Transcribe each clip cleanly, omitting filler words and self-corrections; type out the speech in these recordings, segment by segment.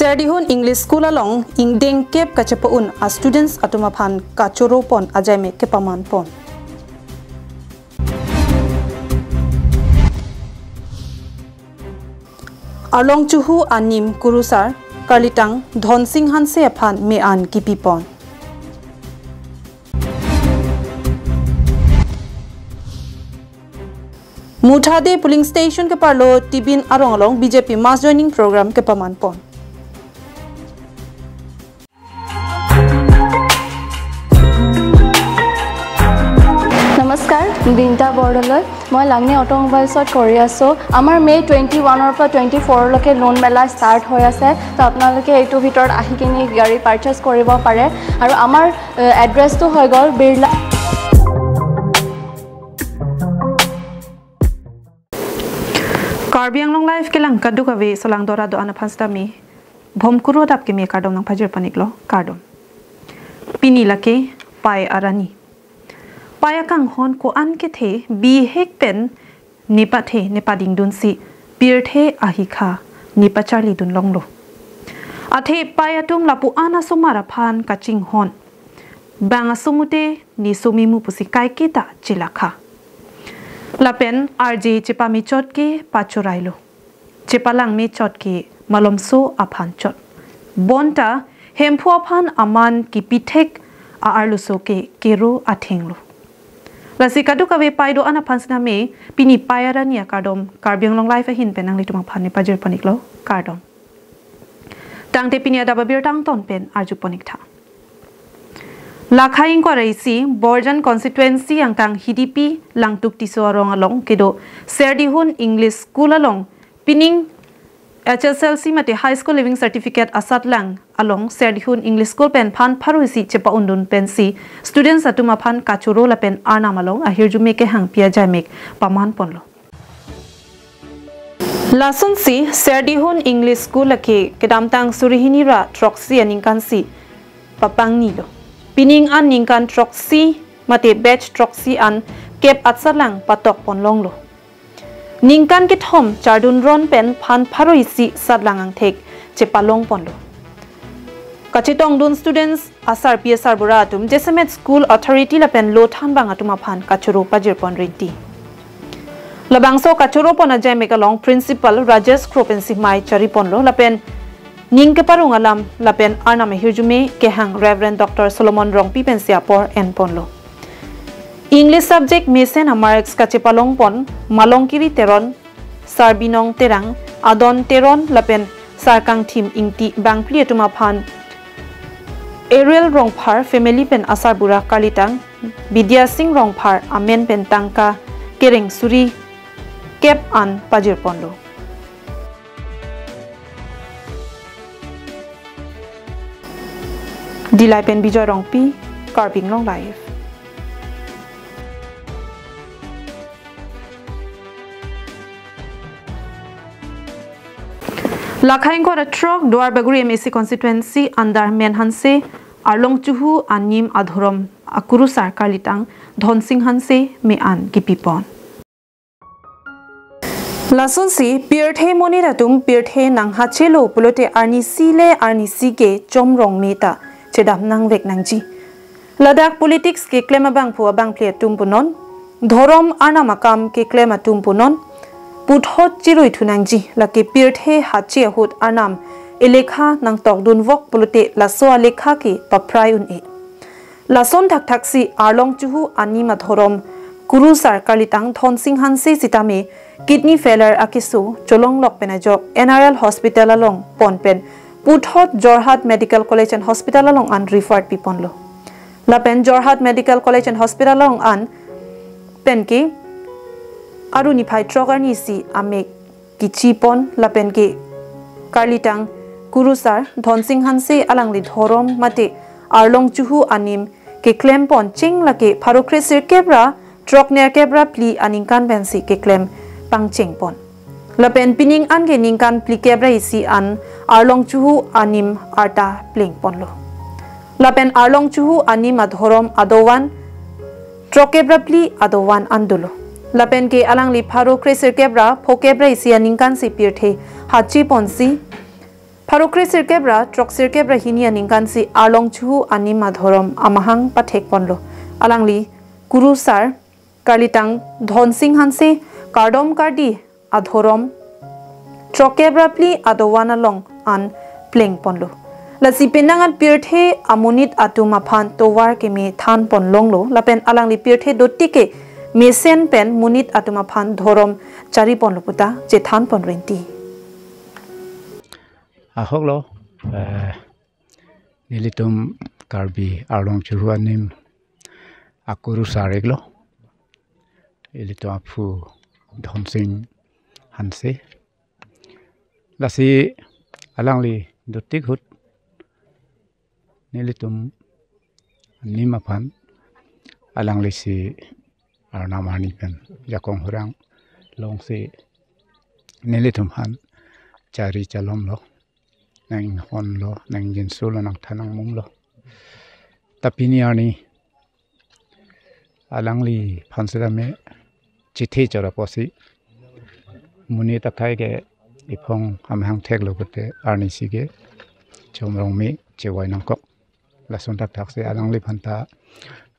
Serdihun English School along ing deng kep kacepaun a students atumaphan kachoro pon ajame kepaman pon. Arlong chuhu anim kurusar Karlitang Dhonsing hanse aphan me an kipi pon. Muthade polling station ke parlo tibin arong along BJP mass joining program ke paman pon. Namaskar, Dinta Bordoloi. মই লাগনি অটোমোবাইলছত কৰি আছো আমাৰ মে 21 ৰ পৰা 24 লকে লোন মেলা স্টাৰ্ট হৈ আছে তো আপোনালোকে এইটো ভিতৰত আহি কিনি গাড়ী পাৰচেজ কৰিব পাৰে আৰু আমাৰ এড্ৰেছটো হৈ গল Birla Karbi Anglong live kelang kadu kawe solang dora do ana phanstami bhomkuru dap ke me kardom nang phajir paniklo kardom pini lake pai arani paya kang hon ko an ke the bi hek pen nipa the nipa ding dun si pir the ahikha nipa charli dun longlo athe paya tum lapu ana sumara phan kaching hon banga sumute ni sumimu pusi kai kita chilakha lapen RJ chepami chot ke pachurailo chepalang me chot ke malomso aphan chot bonta hemphu aphan aman ki pithek a arluso ke kero athenglo Lasika du kawe paido ana pansna me pini payara nia kardom Karbi Anglong life hin penang lituma phani pajir paniklo kardom tangte pinia daba bir tang ton pen arju ponik tha Lakhaing ko raisi Borjan constituency ang tang HDP langtuk tiso arong along kedo Serdihun English School along pining HSLC mate high school living certificate asat lang along Serdihun English School pen phan pharuisi chepa undun pen si students atuma phan kachuro la pen arna malong ahirju me ke hang pia jamek paman ponlo Lasun si Serdihun English School ake kedamtang surihini ra troxi aningkan si papangni lo pining an ningkan troxi mate batch troxi an kep atsalang patok ponlong lo Ningkan ke thom chardun ron pen phan pharoisi sadlangang thek chepalong ponlo Kachitong dun students asar PSR buratum Jesemet School Authority la pen lo than bang atuma phan kachuro pajir pon rinti Labangso kachuro pon ajame kalong principal Rajesh Kropensi mai chari ponlo la pen ningke parung alam la pen arname hirjume ke hang Reverend Dr Solomon Rongpi pensia por en ponlo English subject mesen amarx kachepalong pon malongkiri teron sarbinong terang adon teron lapen sarkang thim ingti bangpli etuma phan Ariel Rongphar family pen asar bura Karlitang Vidya Singh Rongphar amen pen tangka kereng suri kep an pajir ponlo Dilai pen Bijoy Rongpi Karbi Anglong live Lakhaing ko truck Duar Baguri MSC constituency andar menhanse Arlong chuhu anim adhorom akuru sarkar litang Dhonsing hanse me an gipipon Lasun si pirthe moniratum pirthe nang hachelo pulote arni sile arni sige chomrong meta chedam nang vek nangji Ladakh politics ke klema bang phu bang ple tumpunon dhorom arna makam ke klema tumpunon Puthot chiroi thunangji lake pirthe hachi ahut anam elekha nang tokdun wok pulute laso alekha ke paprai un e lason thak thaksi arlong chuhu anima thorom kuru sarkar litang Dhonsing hanse sitame kidney failure akisu cholong lok penajok NRL hospital along ponpen Puthot Jorhat Medical College and Hospital along an referred piponlo lapen Jorhat Medical College and Hospital along an penke Aruni phai trogarni si ame kichipon lapen ke Karlitang kurusar Dhonsing hanse alangli thorom mate arlong chuhu anim ke claim pon ching lake pharokresir kebra trokner kebra pli aningkan bensi ke claim pangcheng pon lapen pining an ge ningkan pli kebra isi an arlong chuhu anim arta pling ponlo lapen arlong chuhu anim adhorom adowan trokebra pli adowan andulo Lapen ke alang li pharo kresir kebra phokebra isia ningkan si pirthe hachi ponsi Pharokri sirkebra trok sirkebra hinia ningkansi arlong chu ani madhorom amahang pathek ponlo alangli guru sar karlitang dhon singh hanse kardom kardi adhorom trokebra pli adowana long an pleng ponlo lasi penangan pirthe amunit atuma phan towar ke me than ponlong lo lapen alangli pirthe dotike mesen pen munit atuma phan dhorom chari ponlo puta je than pon renti ahok lo nilitum Karbi Anglong churuanim akuru sarek lo ilito apu dhon singh hanse lasi alangli dotik hut nilitum nimaphan alangli si arnamani pen jakong hurang long si nilitum han cari calom lo nang hon lo nang jinsu lo nang thanang mung lo tapi ni ani alangli phansera me chithi chora posi muni takai ke ipong amhang thek lo kote arni sige chomrong me chewai nang kok lason tak thak se alangli phanta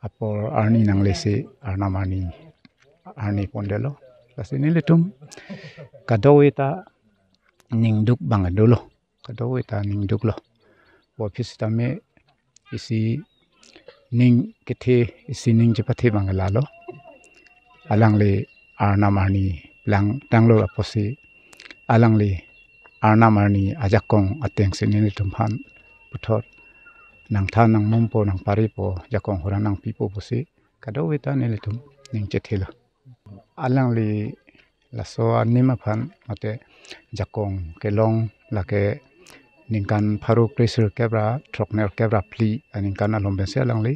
apor arni nang le se arnamani arni pondelo lasini litum kadowita ningduk bangadolo kadowita ningduk lo office tame isi ning kithe isi ning chepathe bangala lo alangli arnamani lang tanglo aposi alangli arnamani ajakong ateng sinini tumphan puthor nang tha nang mompo nang paripo jakong hora nang pipo posi kadowita nelitum ning chethilo alangli laso anima phan mate jakong kelong lake ningkan pharuk pressure kebra trokner kebra pli aningkan alombe se alangli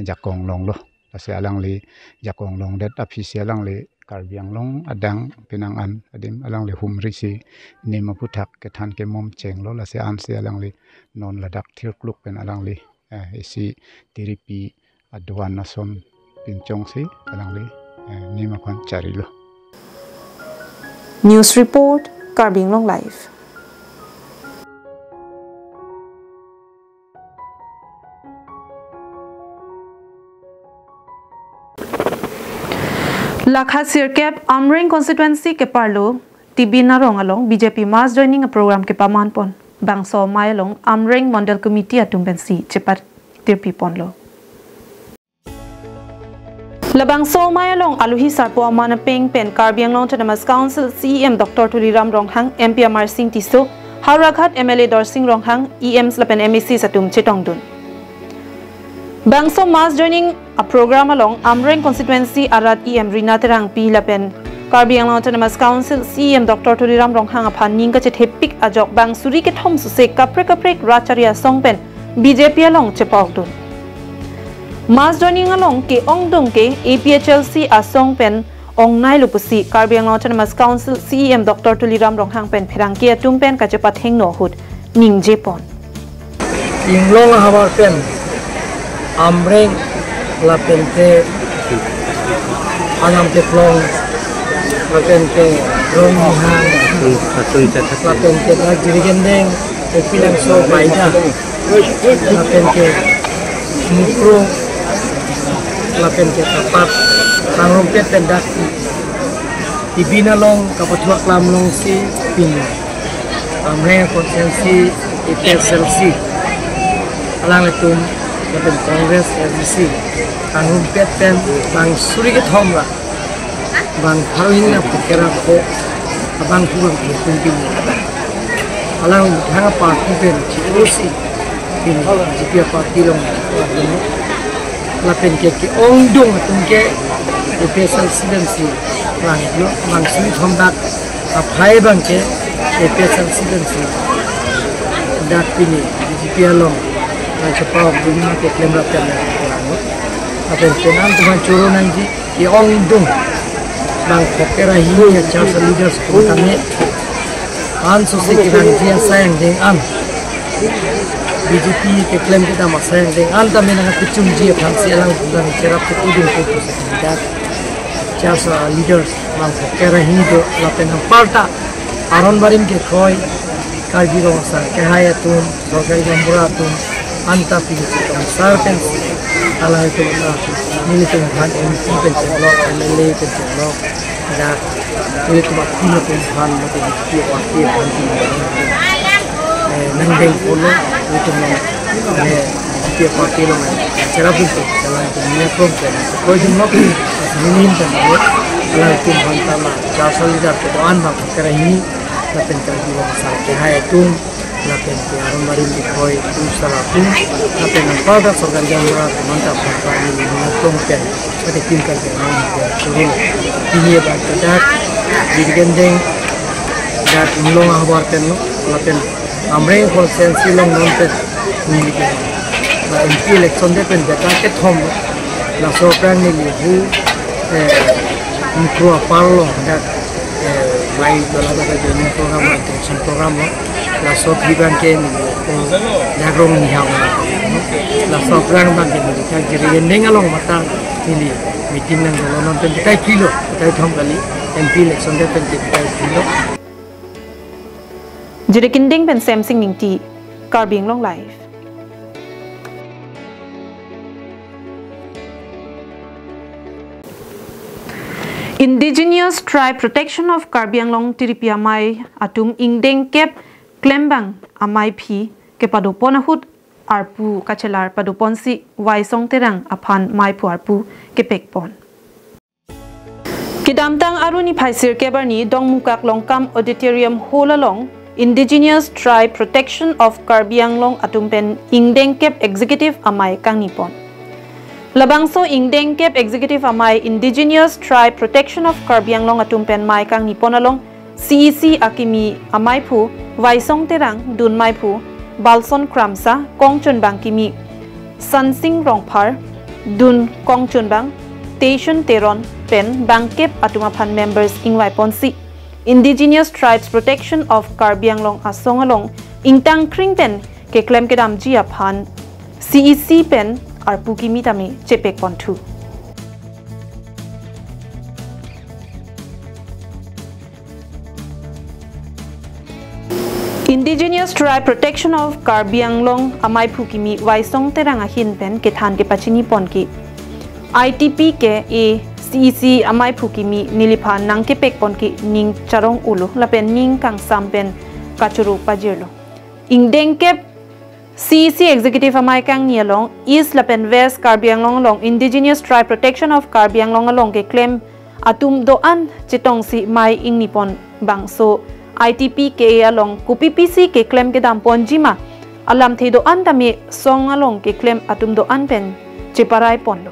jakong long lo ase alangli jakong long det official alangli Karbi Anglong adang pinangan adim alangli humri si nima puthak ke than ke mom cheng lo la se an se alangli non ladak thir kluk pen alangli isi tiripi adwan nason pinchong si alangli nima phan chari lo News report Karbi Anglong live Lakha Sirkep Amring constituency ke parlo TB narong along BJP mass joining a program ke pamanpon bangso mailong Amring Mandal Committee atumbensi chepat tirpi ponlo Labangso mailong aluhi sarpo amana peng pen Karbi Anglong Autonomous Council CEM Dr. Tuliram Ronghang MP Amar Singh Tiso Haurakhat MLA Dor Singh Ronghang EMs lapen MEC satum chetongdun Bangso mass joining a program along Amreng constituency arat EM Rina Terang Pi Lapen Karbi Anglong Autonomous Council CEM Dr. Tuliram Ronghang aphan ning ka chethepik ajok bang suri ke thom su se kaprek racharia songpen BJP along chepokdun mass joining along ke ongdong ke APHLC asong pen ongnai lupusi Karbi Anglong Autonomous Council CEM Dr. Tuliram Ronghang pen phirang ke atum pen ka chepat heng no hut ning jepon Inglong habar pen Amreng lapente anam teplong lapente ronghang lapente lajirigendeng epilang so baida lapente mukro lapente tapat sangrompet pendak ibinalong kapatuak lamlong si pin Amreng konsensi IPSLC alang itum Lapen Kongres RDC Anggum Peten Bang Suri Thomla Bang Haruhin na Pukera Ko Abang Pulang Kumpin Alang Hanga Party Pen Chirosi Pin Jipia Party Long Lapen Keki Ongdong Tungke EPSL Sidensi Bang Suri Thomdak Apai Bang Ke EPSL Sidensi Dak Pini Jipia Long Cepat dunia ke klaim rakyat orang. Apa yang tuhan curu nanti ki ongdung bang pokera ini ya cara leaders kami an sosial kita dia sayang dengan BJP ke klaim kita masayang dengan tapi nak kecum dia fancy alang dan cerap ketudung itu sekitar cara leaders bang pokera ini tu lapen parta aron barim ke koi Karbi Rosa, Kahayatun, Rokai Gamburatun, Anta Pinchitun, Sarpens, Alaitum, Militum Han, and Penchlock, and the late Penchlock, that Militum Pinatun Han, what is the Pia Nandeng Polo, Litum, Pia Patino, Serapin, Niapum, Poison Locking, Minim, Alaitum Hantama, Chasalida, Anma, Karahini. Lapen Karbi Rosa, Kahayatun, Lapen Aron Marim Bikoy, Usaratum, Lapen ang product sa Gargambra, Manta Pagpani, Tongpen, pati Kimkan Karbi, Suru, Piniya Bagto Dat, Bigandeng, Dat Mlong Ahbarten, Lapen Amreng Holsen Silong Nontet, Nilikan, La MP election depen Dekaket Home, La Sopran Nili, Mkua Parlo, Dat baik dalam ada program atau program la sobriban ke ni jagrong ni hawa la sopran bang ke ni ka jiri nengalong mata ni meeting nang dalam nonton kai kilo kai thom kali MP election de pen kai kilo jiri kinding pen samsing ningti Karbi Anglong live. Indigenous Tribe Protection of Karbi Anglong Tiripi Amai Atum Ingdeng Kep Klembang Amai Pi Kepadopon Ahut Arpu Kachelar Padopon Si Waisong Terang Apan Maipu Arpu Kepekpon Kidamtang Aruni Paisir Kebarni Dong Mukak Longkam Auditorium Holalong Indigenous Tribe Protection of Karbi Anglong Atumpen Ingdeng Kep Executive Amai Kang Nipon Labangso Ingdeng Kep Executive Amai Indigenous Tribe Protection of Karbi Anglong Atumpen Mai Kang Nipon Along CEC Akimi Amai Pu Waisong Terang Dun Mai Pu Balson Kramsa Kongchun Bang Kimi Sansing Rongpar Dun Kongchun Bang Station Teron Pen Bangkep Atumapan members Ingwai Ponsi Indigenous Tribes Protection of Karbi Anglong Asong Along Ingtang Kring Pen Ke Klem Kedam Jiapan CEC Pen Arpu Kimi Tami Chepek Pontu Indigenous Tribe Protection of Karbi Anglong Amai Pukimi Waisong Terang Ahin Pen Kethan Ke Pachini Ponki ITP Ke A CEC Amai Pukimi Nilipan Nang Kepek Ponki Ning Charong Ulu Lapen Ning Kang Sampen Kachuru Pajirlo Ingdeng Kep CEC Executive Amai Kang Nialong East Lapen West Karbi Anglong Along Indigenous Tribe Protection of Karbi Anglong Along Ke claim Atum Doan Chitong Si Mai Ing Nipon Bangso ITP Ke Along KPPC Ke claim Ke Dampon Jima Alam Thi Doan Tami Song Along Ke claim Atum Doan Pen Chiparai Ponlo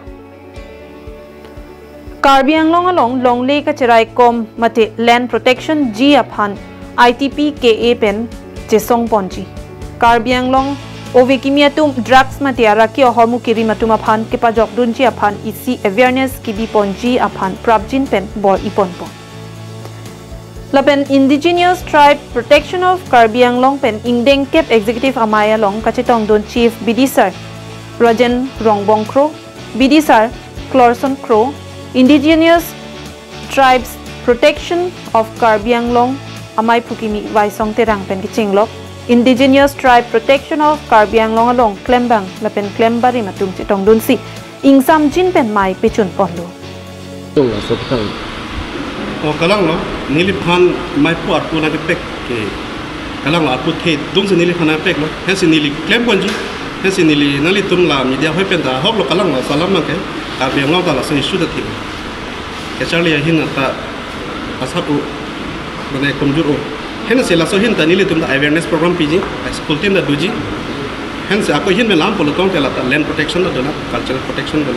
Karbi Anglong Along Long Le Kachirai Kom Mate Land Protection G Aphan ITP Ke Pen Chesong Ponji Karbi Anglong Ovekimiatum drugs matiara ki ohormu kiri matuma phan ke pajok dunji aphan isi awareness kibi ponji aphan prabjin pen bor ipon pon Lapen Indigenous Tribe Protection of Karbi Anglong pen Ingdeng Kep Executive Amaya Long Kachitong Don Chief Bidisar Rajan Rongbong Kro Bidisar Clorson Kro Indigenous Tribes Protection of Karbi Anglong Amai Pukimi Waisong Terang pen Kichinglok Indigenous Tribe Protection of Karbi Anglong Along Klembang Lapen Klembari Matum Chitong Dunsi Ingsam Jin Pen Mai Pichun Ponlo O kalang lo nilipan mai pu arpu na pek ke kalang lo arpu the dung se nilipan na pek lo hensi nili klem ponji hensi nili nali tum la media hoi pen da hok lo kalang lo salam ma ke Karbi Anglong ta la so isu da thi ke charli hin ta asapu bane komjuro hensi la so hin ta nili tum da awareness program piji school team da duji hensi ako hin me lam polo tong tela ta land protection da dona cultural protection da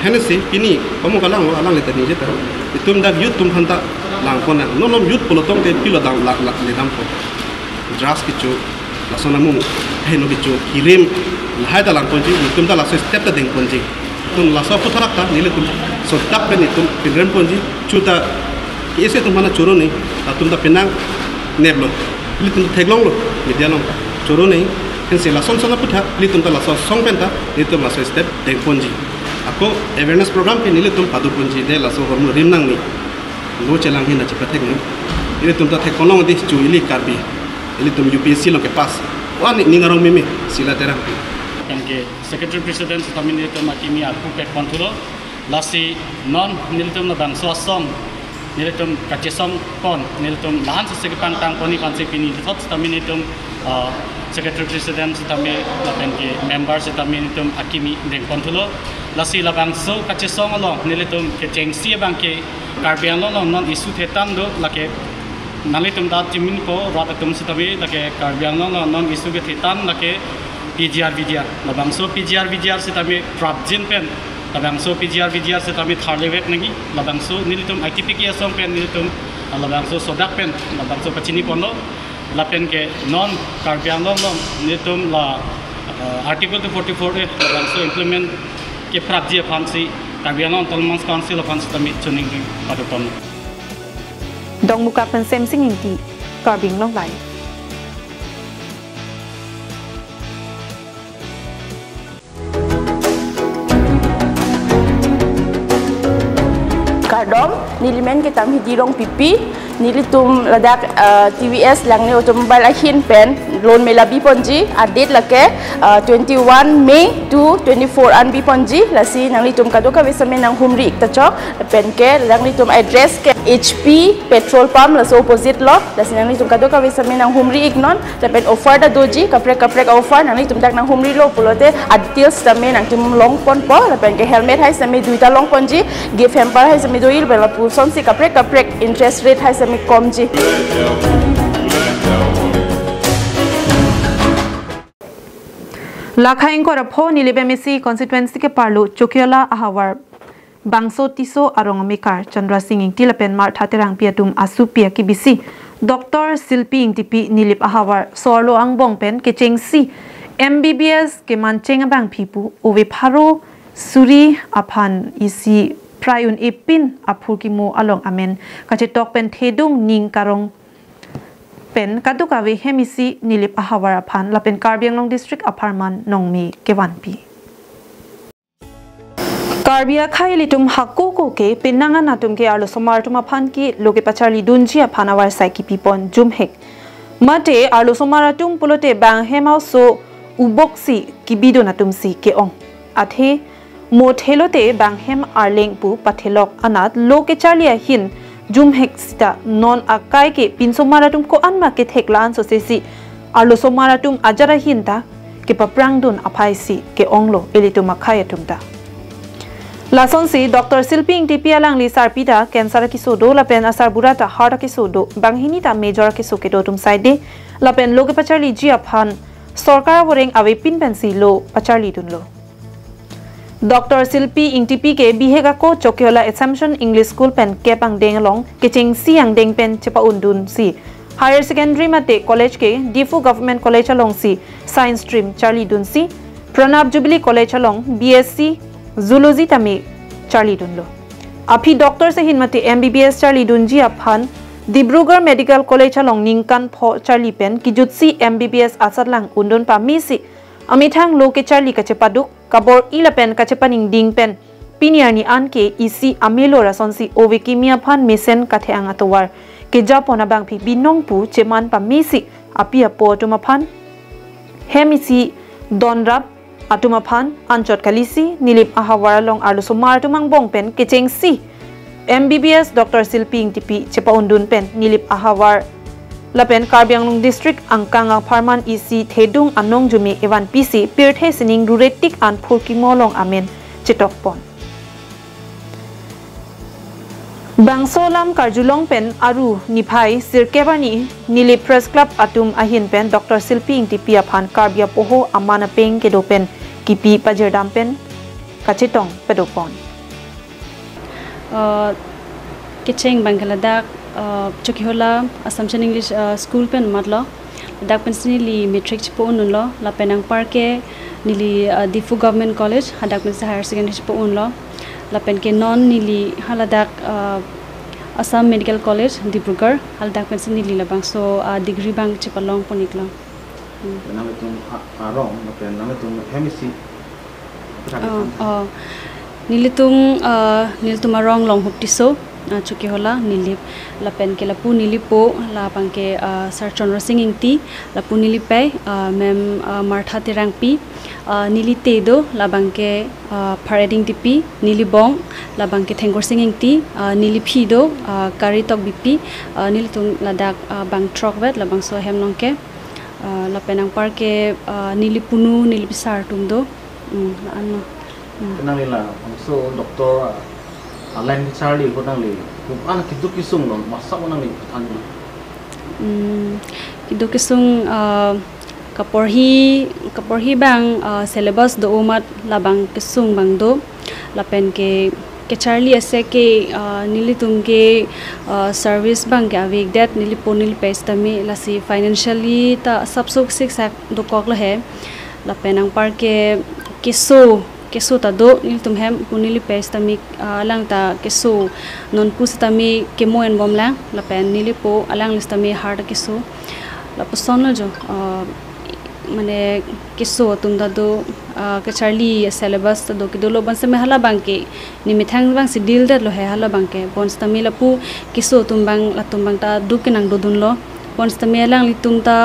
hensi pini kamu kalang lo alang le ta ni je ta itum da youth tum khanta lang kona no nom youth polo tong te pilo dang lak lak le dam ko dras ki chu la sona mu he no ki chu kirim la da lang konji itum da la so step ta ding konji tum la so putharak ta nile tum so tap pe ni tum pinrem konji chu ta ese tum mana choro ni tum da pinang neblo litum theglong lo medialong choro nei hensi la son sona putha litum da la so song penta litum la so step ding konji ako awareness program ke nile tum padu punji de la so hormu rimnang ni lo chelang hin na chipathek ni ile tum ta thek konong di chu ili karbi ini tum UPSC lo ke pas wah ni ngarong mimi sila terang kan ke secretary president kami ni tum akimi aku pe kontrol lasi non niltum na bang sosong niltum kacesong pon niltum lahan sesegepang tang poni pansi pini thot kami ni tum secretary president kami lapen ke members kami ni tum akimi deng kontrol lasi labang so kacesong along niltum ke cengsi bang ke Karbi Anglong non isu thetan do lake nalitum da jimin ko ratatum sitabi lake Karbi Anglong non isu ke thetan lake PGR labang so PGR sitabi prabjin pen labang so PGR sitabi tharlewek nagi labang so nilitum ITP ki asong pen nilitum labang so sodak pen labang so pachini pono lapen ke non Karbi Anglong nilitum la article 244 labang so implement ke prabji phansi Karbi Anglong Tolmans Council of Hanstami Chuning Paduton. Dong muka pensem singing ti Karbi Anglong lai. Kardom nilimen kita hidirong pipi nilitum ladak TVS langne automobile ahin pen loan melabi ponji adit lake 21 Mei to 24 anbi ponji lasi nanglitum kadoka vesame nang humri iktacho pen ke nanglitum address ke HP petrol pump laso opposite lo lasi nanglitum kadoka vesame nang humri ignon pen offer da doji kaprek offer nanglitum dak nang humri lo pulote adil same nang tum long pon po pen ke helmet hai same duita long ponji gift hamper hai same doil bela puson si kaprek interest rate hai same komji Lakhain ko rapho nilibemisi constituency ke parlo Chokiola ahawar bangso tiso arong mikar Chandra Singh tilapen mar thaterang piatum asupia kibisi Dr. Silpi Ingtipi nilip ahawar sorlo angbong pen ke chengsi MBBS ke mancheng abang pipu owe pharo suri aphan isi prayun ipin apur kimu along amen kache tok pen thedung ning karong pen kadukawe hemisi nilip ahawar aphan lapen Karbi Anglong district aparman nongmi kewanpi Karbi akhai litum hakko ko ke pinanga natum ke arlo somar tum aphan ki loke pacharli dunji aphan awar saiki pipon jumhek mate arlo somar tum pulote bang hemau so uboksi kibido natum si ke ong athe mothelote bang hem arleng pu pathelok anat loke charli ahin jumhek sta non akai ke pinsomaratum ko anma ke theklan so sesi arlo somaratum ajara hinta ke paprangdun aphaisi ke onglo elitum akhayatum ta lason si Dr. Silpi Ingtipi alang li sarpida cancer ki sodo lapen asar burata heart ki sodo banghini ta major ki soke do tum side lapen loge pacharli ji aphan sarkar woreng awe pin pensi lo pacharli dunlo Dr. Silpi Ingtipi ke bihega ko Chokiola Assumption English School pen kepang dengalong keching siang deng pen chepa undun si higher secondary mate college ke Difu Government College along si science stream Charlie Dunsi Pranab Jubilee College along BSc Zoology tame Charlie Dunlo api doctor se hin mate MBBS Charlie Dunji aphan Dibrugarh Medical College along Ningkan pho Charlie pen kijutsi MBBS asatlang undun pa misi amithang loke Charlie kachepaduk kabor ilapen kachepaning ding pen piniani anke isi amelo rasonsi ovekimia phan mesen kathe angatowar ke japona bangphi binongpu cheman pa misi apia po tuma phan hemisi donrap atuma phan anchot kalisi nilip ahawara long arlo somar tumang bong pen ke chengsi MBBS Dr. Silpi Ingtipi chepa undun pen nilip ahawar lapen Karbi Anglong district angkanga farman isi thedung anong jumi evan PC pirthe sining ruretik an phurki molong amen chetok pon bangsolam karjulong pen aru niphai sirkebani nili press club atum ahin pen Dr. Silpi Ingtipi aphan Karbia poho amana peng ke do pen kipi pajerdam pen kachitong pedopon kicheng bangladak Chokiola Assumption English School pen matlo dak pen li matric po unlo la penang parke nili Difu Government College hadak pen higher secondary po unlo la pen ke non nili haladak Assam Medical College Dibrugarh haladak pen nili labang so degree bang chipalong poniklo namatung arong la pen namatung hemisi nilitung arong long huptiso chuki hola nilip lapen ke lapu nilipo la pangke sar chonro singing ti lapu nilipai mem martha tirangpi nilite do labangke parading tipi nilibong labangke thengor singing ti niliphi do kari tok bipi nilitung ladak bang trok vet labang so hemnongke lapenang parke nilipunu nilipisar tumdo ano kenang lila so doktor lain Charlie kenang li bukan kitu kisung non masak kenang li anu kitu kisung kaporhi bang syllabus do umat labang kisung bang do lapen ke Charlie ase ke nilitum ke service bang ke avik that niliponil pestami lasi financially ta subsuk sik sak do kok la he lapenang parke keso ta do nilitum hem punili pestami alang ta keso non pustami kemo en bomla lapen nilipo alang listami hard keso laposonlo jo mane keso tumda do ke Charlie syllabus do ke do lo banse me hala bangke ni mithang bang si deal dat lo he hala bangke pons tami lapu keso tumbang ta du ke nang do dun lo pons tami alang litum ta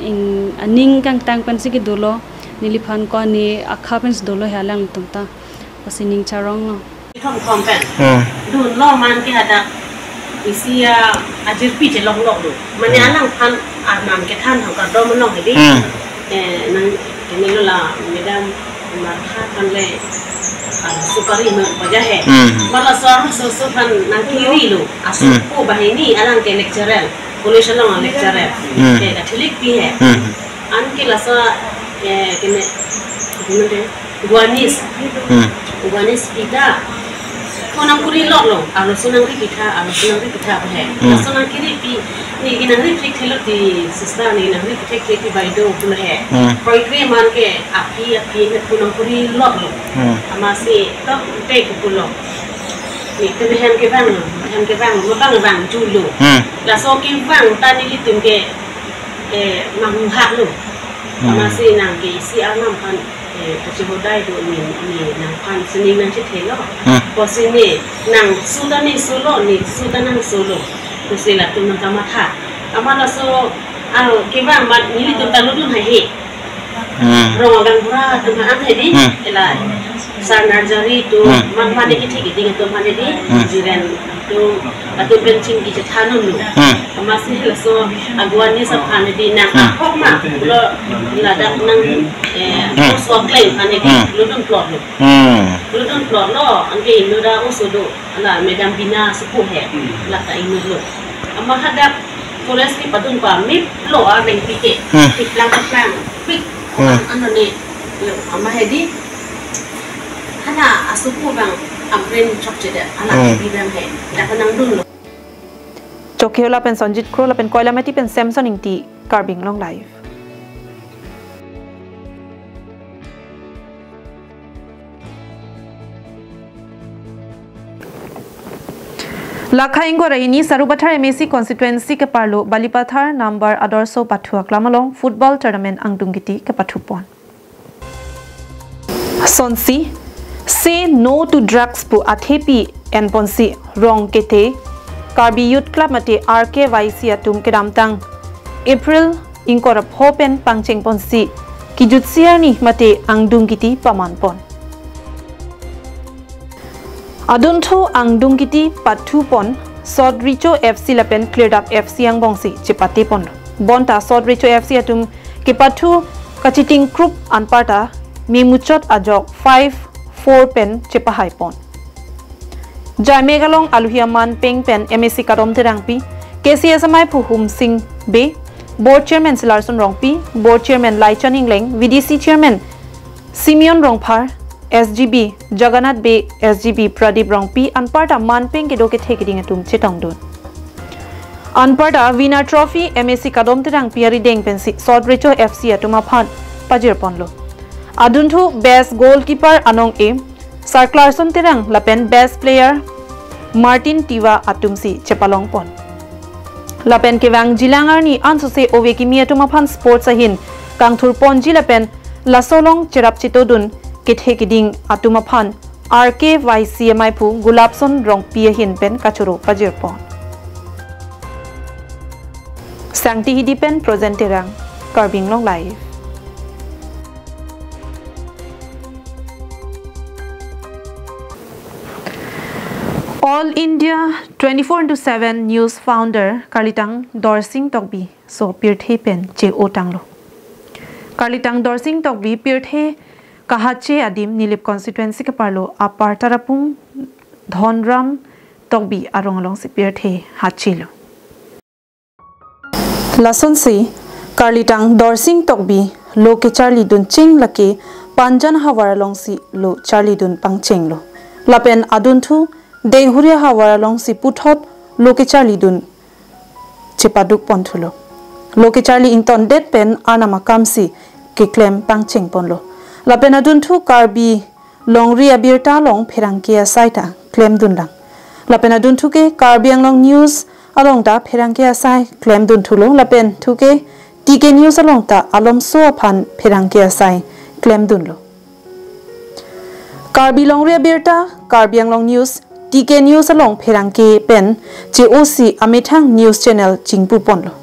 in aning kang tang pensi ke do lo niliphan ko ni akha pens do lo he alang litum ta pasining charong no thom pen du lo man ke ada isia ajir pi je long do mane alang phan arman ke than thong ka do man long he di nang ini lo la medam marha kan le sukari me baja he mala so kan nang kiri lo asu ko bahini alang ke lecturer police lo lecturer ke da thilik pi he an ke la sa kene guanis pida konang kuri lo alo sunang ri pitha he sunang kiri pi ni ginang ri thik thelo ti sister ni nang ri thik bai do pun he koi kri man ke api ne konang kuri lo ama si to te ku lo ni ke hem ke bang ma bang ju lo la so ke bang ta ni li tum ke mang hak lo ama si nang ke si anam kanจะบอกได้ดูนี่นางพันสนิงนางชิดเทลพอสินี่นางสู้ตานี่สู้โลนี่สู้ตานางสู้โลคือสิละตุนนางกามาท่าอามาละสู้คิดว่ามันนี่ตุนตาลุดุนให้รองกันพระตุนหาอันให้ดิเอล่ะสารนาจารีตุมันได้คิดที่ดิ่งตุมันได้ดิจีเรนตุเป็นชิงกิจทานุนอามาสิละสู้อากวนนี่สัมพันธ์ดีนางพกมาแล้วละดักนางสวมเคลมอันนี้ลุดปลอดloอันนี้นูราอุสโดอะไรเมดัมบินาสุขุเหรลักษณะอินุโลอามาฮัดดับโคเลสติปัตุนปามิโลอาเรงพิเกปิดลังปิดอันนี้อามาเฮดีฮัน่าสุขุบังอัมเรนช็อกเจเดอันนั้นบีแบมเฮแต่ก็นั่งดุนจกเขียวเราเป็นสอนจิตครูเราเป็นกอยแล้วไม่ที่เป็นแซมซอนอิงตีการบิงลองไลฟ์Lakhaingo rahini Sarubathar MSC constituency ke parlo Balipathar number Adorso Pathua Klamalong football tournament angdungiti ke Pathupon. Sonsi say no to drugs pu athepi and ponsi wrong kete Karbi Youth Club mate RKYC atum kedamtang April inkorap hopen pangcheng ponsi kijutsiani mate angdungiti pamanpon. Aduntu angdungiti Pathupon Sodricho FC lapen cleared up FC ang bongsi chipati pon bonta Sodricho FC atum ke Pathu kachiting group anparta mimuchot ajok 5-4 pen chipahai pon Jai Megalong Aluhiaman Peng Pen MSC Kadom Terangpi KCSMI Puhum Singh Be Board Chairman Silarson Rongpi Board Chairman Lai Chaning Leng VDC Chairman Simeon Rongphar SGB Jagannath Be SGB Pradeep Rongpi Anparta Manpeng ke doke thekiding atum chitong don Anparta Winner Trophy MSC Kadom Terang Piari Deng Pensi Sodricho FC atuma phan pajir ponlo Aduntu Best Goalkeeper Anong A Sir Clarkson Terang Lapen Best Player Martin Tiwa Atumsi Chepalong Pon Lapen Kewang Jilangar ni Ansose Ovekimi atuma phan Sports ahin Kangthur Ponji Lapen Lasolong Cherap Chitodun Kithekiding atuma phan RKYCMI pu gulapson rong pia hin pen kachuro pajir pon Sangti hidi pen presenterang Karbi Anglong live All India 24/7 News founder Karlitang Dorsing Tokbi so pirthe pen che otanglo Karlitang Dorsing Tokbi pirthe kahache adim nilip constituency ke parlo apar tarapung dhonram Tokbi arongalong si pirthe hachilo Lason si Karlitang Dorsing Tokbi lo ke Charlie dun ching lake panjan hawaralong si lo Charlie dun pangcheng lo lapen adun thu Dehuria hawaralong si puthot loke Charlie dun chipaduk ponthulo loke Charlie ington det pen anama kamsi ke claim pangcheng ponlo lapen adun thu Karbi longri abirta long pherangkia saita claim dunlang lapen adun thu ke Karbi Anglong News along ta pherangkia sai claim dun thulo lapen thu ke TK News along ta alom so phan pherangkia sai claim dunlo Karbi longri abirta Karbi Anglong News TK News along pherangke pen JOC amethang news channel chingpu ponlo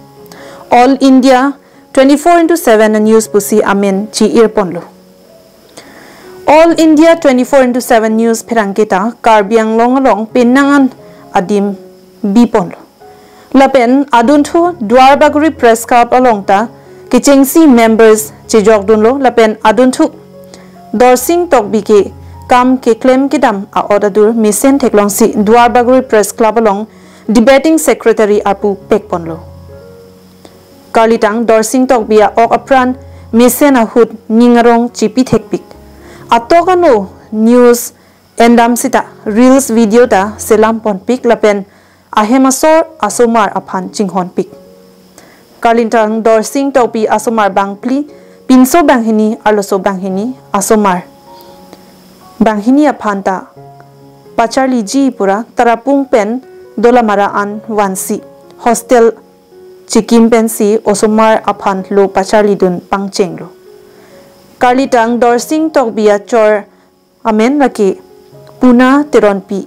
All India 24/7 news pusi amen chi ear ponlo All India 24/7 news pherangke ta Karbi Anglong along penangan adim bi ponlo lapen adun thu Dwar Baguri press club along ta kichengsi members che jok dunlo lapen adun thu Dorsing Tokbi ke kam ke claim ke dam a order mission theklong si Dwar Baguri press club along debating secretary apu pekponlo Karlitang Dorsing Tokbia ok apran mission a hut ningarong chipi thekpik atokano news endam sita reels video ta selam pon pik lapen ahemasor asomar aphan chinghon pik Karlitang Dorsing Tokbi asomar bangpli pinso banghini aloso banghini asomar Banghini aphanta Pacharli ji pura tarapung pen dolamara an wansi hostel chikim pensi osomar aphan lo Pacharli dun pangchenglo Karlitang Dorsing Tokbia chor amen laki puna teronpi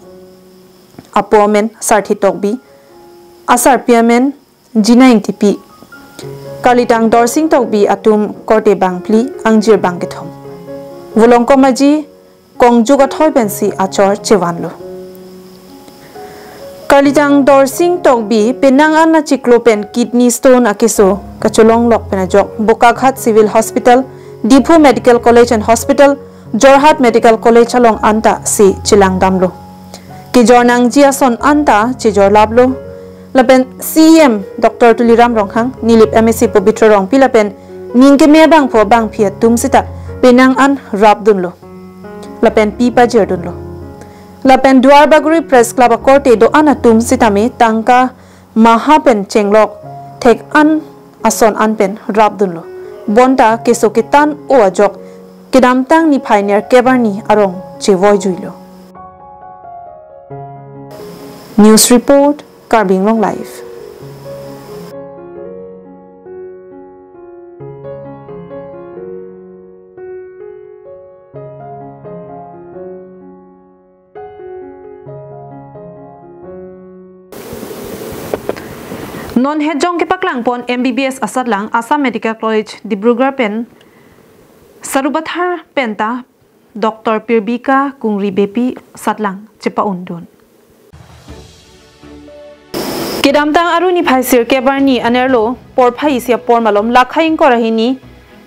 apomen sarthi tokbi asar piamen jinaing tipi Karlitang Dorsing Tokbi atum korte bangpli angjir bangkethom volongkomaji Kongjuga thoi pensi achor chewanlo Karlitang Dorsing Tokbi penangan na chiklopen kidney stone akeso kacholong lok penajok Bokakhat Civil Hospital Dipu Medical College and Hospital Jorhat Medical College along anta si chilangdamlo ki jornang jiason anta chijor lablo lapen CM Dr. Tuliram Ronghang nilip MSc Pabitra Rong pilapen ningke me bang pho bang phiat tumsita penangan rabdunlo lapen pipa jerdunlo lapen Dwar Baguri press club akorte do anatum sitame tangka mahapen chenglok thek an ason anpen rabdunlo bonta kesoketan o ajok kedamtang ni pioneer kebarni arong chevoi juilo News report Karbi Anglong live Non hejong ke paklang pon MBBS asadlang Assam Medical College Dibrugarh pen sarubathar penta Dr. Pirbika Kungri Bepi sadlang chepa undun Kedamtang aruni phaisir kebarni anerlo porphai sia pormalom lakhaing korahini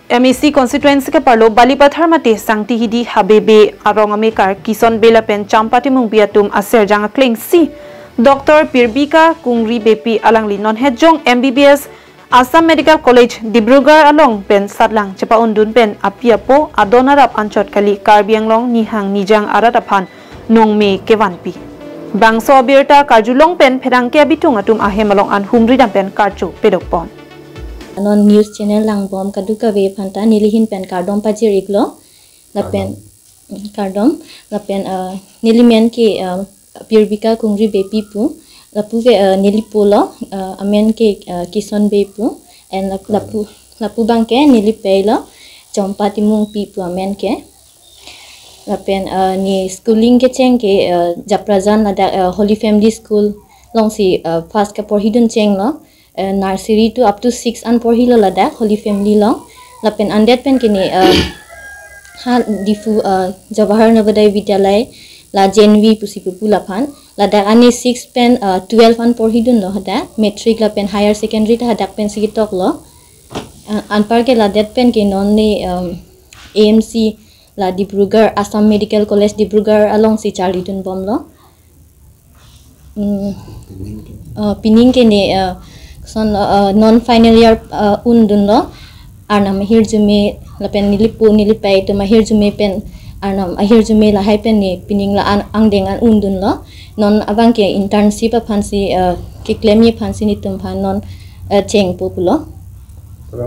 MEC constituency ke parlo balipathar mate sangti hidi habebe arongame kar kison bela pen champati mungbiatum aser janga kling si Dr. Pirbika Kungri Bepi alangli non hejong MBBS Assam Medical College Dibrugarh along pen sadlang chepa undun pen apiapo adonarap anchot kali Karbi Anglong nihang nijang arataphan nongme kewanpi bangso birta karjulong pen pherangke bitung atum ahemalong an humridam pen karchu pedokpon non news channel langbom kaduka ve phanta nilihin pen kardom pajiriklo lapen kardom lapen nilimen ki Pirbika Kungri Bepi pu lapu ke nilipolo amen ke kison bepu and lapu bang ke nilipelo chompati mung pi pu amen ke lapen ni schooling ke cheng ke japrajan la Holy Family School long si first ka porhidun cheng lo nursery to up to 6 an porhilo la dak Holy Family long lapen andet pen ke ni ha difu Jawahar Navodaya Vidyalay la Jenvi pusi pupu laphan la dak ani 6 pen 12 an porhidun lo hada matric la pen higher secondary ta dak pen sigitok lo anpar ke la det pen ke non ni AMC la Dibrugarh Assam Medical College Dibrugarh along si Charlie Tun bom lo pining ke ne son non final year undun lo arnam ahir jume la pen nilipai to mahir jume pen arnam ahir jume la hai pen ni pining la angdengan undun lo non abang ke internship phansi ke claim ni phansi ni tum phan non cheng populo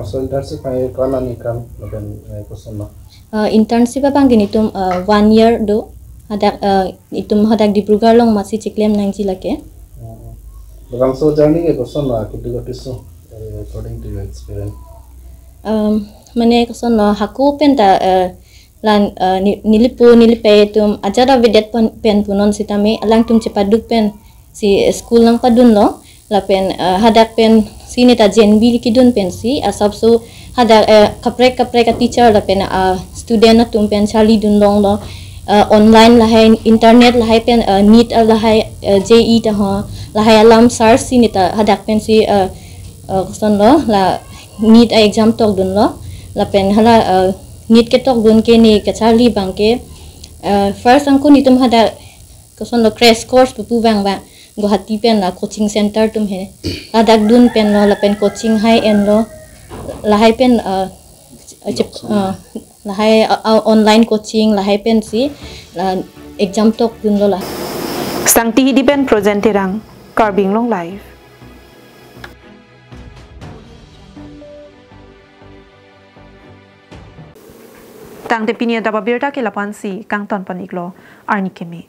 so internship ai kon ani kam la pen question no internship abang ke ni tum 1 year do hadak itum hadak Dibrugarh long masi chiklem nangji lake Bang so journey ke question no kitu kitu according to your experience mane question no haku pen ta lan nilipai tum ajara videt pen punon sitame alang tum cepaduk pen si school nang padun lo la pen hadak pen sini ta jenbi likidun pen si asap so hadak kaprek ka teacher la pen student na tum pen chali dun long lo online la hai internet la hai pen neat la hai JE ta ha la hai alam sar sini ta hadak pen si question lo la neat exam tok dun lo la pen hala neat ke tok dun ke ni ka charli bang ke first angku ni tum hada question lo crash course pu bang ba Guwahati pen la coaching center tum he adak dun pen lo la pen coaching hai en lo la hai pen la hai online coaching la hai pen si exam tok dun lo la Sangti hidi pen present rang Karbi Anglong live tang te pinia daba birta ke lapan si kang ton paniklo arni keme